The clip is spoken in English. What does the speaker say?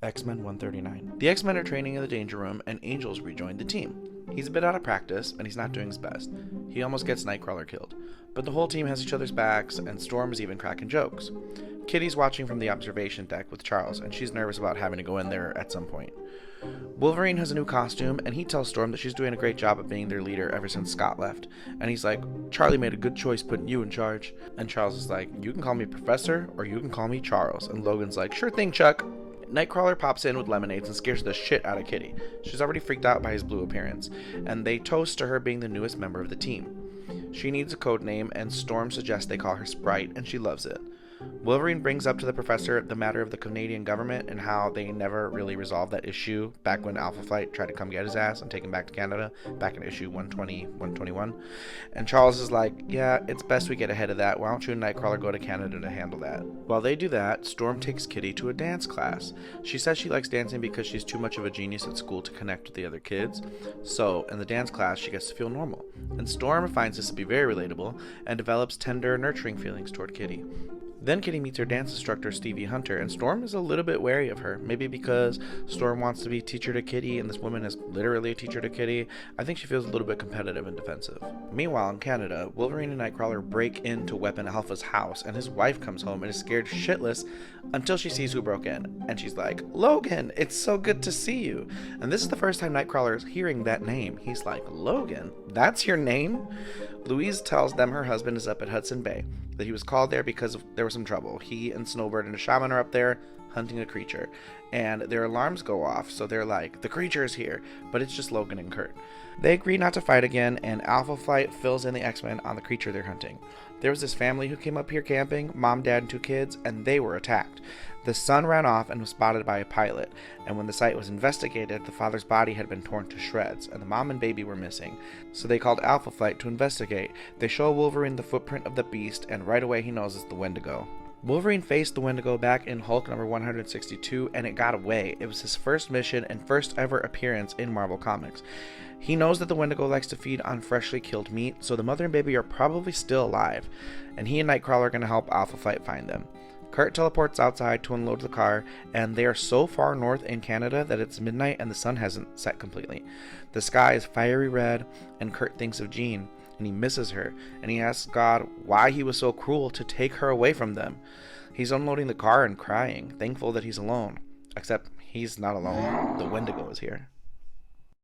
X-Men 139. The X-Men are training in the Danger Room, and Angel's rejoined the team. He's a bit out of practice, and he's not doing his best. He almost gets Nightcrawler killed. But the whole team has each other's backs, and Storm is even cracking jokes. Kitty's watching from the observation deck with Charles, and she's nervous about having to go in there at some point. Wolverine has a new costume, and he tells Storm that she's doing a great job of being their leader ever since Scott left. And he's like, Charlie made a good choice putting you in charge. And Charles is like, you can call me Professor, or you can call me Charles. And Logan's like, sure thing, Chuck. Nightcrawler pops in with lemonades and scares the shit out of Kitty. She's already freaked out by his blue appearance, and they toast to her being the newest member of the team. She needs a code name, and Storm suggests they call her Sprite, and she loves it. Wolverine brings up to the professor the matter of the Canadian government and how they never really resolved that issue back when Alpha Flight tried to come get his ass and take him back to Canada, back in issue 120, 121. And Charles is like, yeah, it's best we get ahead of that. Why don't you and Nightcrawler go to Canada to handle that? While they do that, Storm takes Kitty to a dance class. She says she likes dancing because she's too much of a genius at school to connect with the other kids. So, in the dance class, she gets to feel normal. And Storm finds this to be very relatable and develops tender, nurturing feelings toward Kitty. Then Kitty meets her dance instructor, Stevie Hunter, and Storm is a little bit wary of her. Maybe because Storm wants to be teacher to Kitty, and this woman is literally a teacher to Kitty. I think she feels a little bit competitive and defensive. Meanwhile, in Canada, Wolverine and Nightcrawler break into Weapon Alpha's house, and his wife comes home and is scared shitless until she sees who broke in. And she's like, Logan, it's so good to see you. And this is the first time Nightcrawler is hearing that name. He's like, Logan? That's your name? Louise tells them her husband is up at Hudson Bay, that he was called there because there was some trouble. He and Snowbird and a shaman are up there hunting a creature, and their alarms go off, so they're like, the creature is here, but it's just Logan and Kurt. They agree not to fight again, and Alpha Flight fills in the X-Men on the creature they're hunting. There was this family who came up here camping, mom, dad, and 2 kids, and they were attacked. The son ran off and was spotted by a pilot, and when the site was investigated, the father's body had been torn to shreds, and the mom and baby were missing. So they called Alpha Flight to investigate. They show Wolverine the footprint of the beast, and right away he knows it's the Wendigo. Wolverine faced the Wendigo back in Hulk number 162, and it got away. It was his first mission and first ever appearance in Marvel Comics. He knows that the Wendigo likes to feed on freshly killed meat, so the mother and baby are probably still alive, and he and Nightcrawler are going to help Alpha Flight find them. Kurt teleports outside to unload the car, and they are so far north in Canada that it's midnight and the sun hasn't set completely. The sky is fiery red, and Kurt thinks of Jean, and he misses her, and he asks God why he was so cruel to take her away from them. He's unloading the car and crying, thankful that he's alone. Except he's not alone. The Wendigo is here.